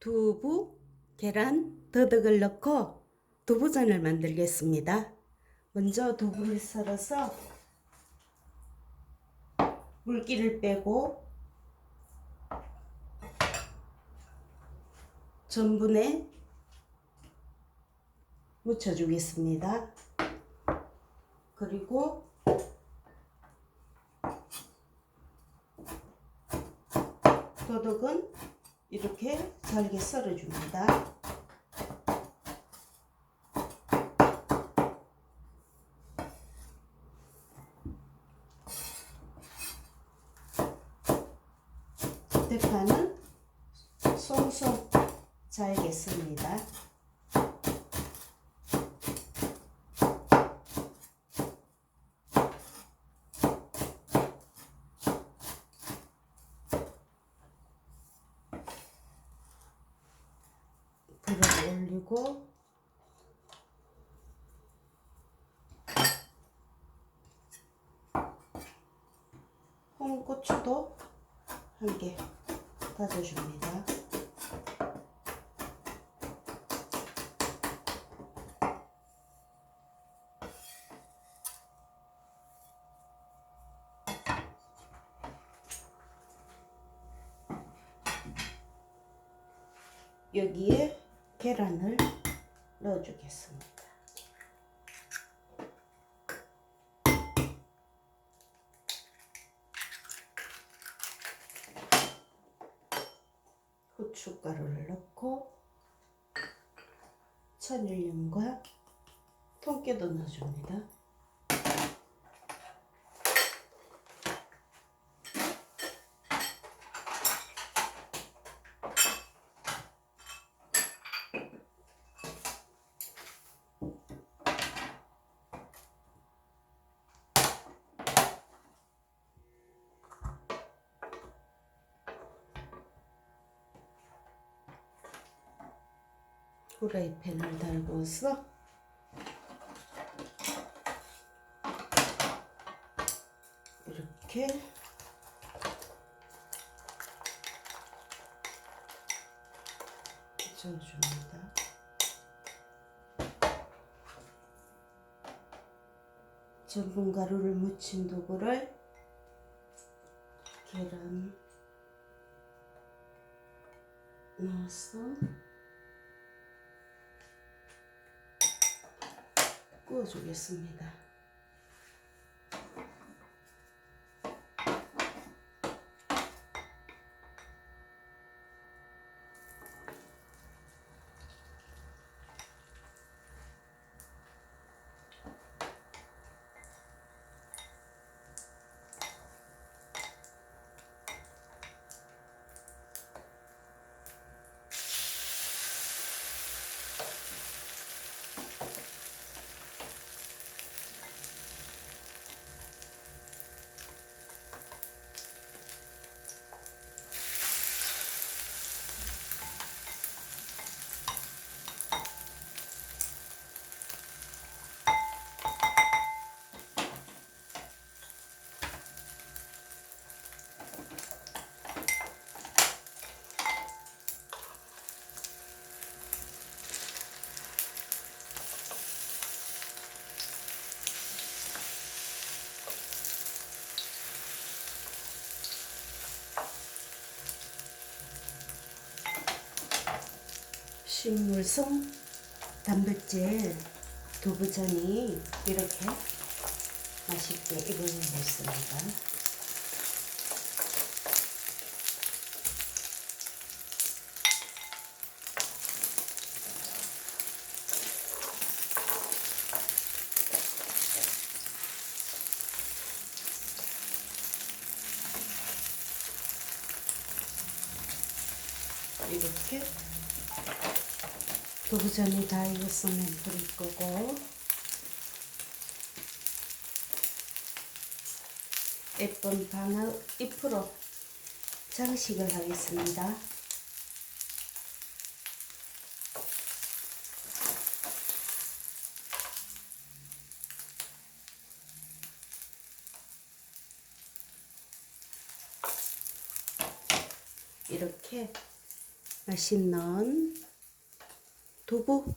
두부, 계란, 더덕을 넣고 두부전을 만들겠습니다. 먼저 두부를 썰어서 물기를 빼고 전분에 묻혀주겠습니다. 그리고 더덕은 이렇게 잘게 썰어줍니다. 대파는 송송 잘게 씁니다. 불을 올리고 홍고추도 한 개 다져줍니다. 여기에 계란을 넣어주겠습니다. 후춧가루를 넣고 천일염과 통깨도 넣어줍니다. 후라이팬을 달궈서 이렇게 저어줍니다. 전분가루를 묻힌 두부를 계란 넣어서 구워주겠습니다. 식물성 단백질 두부전이 이렇게 맛있게 익어졌습니다. 이렇게 두부전이 다 익었으면 불을 끄고 예쁜 방어 잎으로 장식을 하겠습니다. 이렇게 맛있는 두부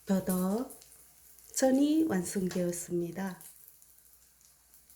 더덕전이 완성되었습니다.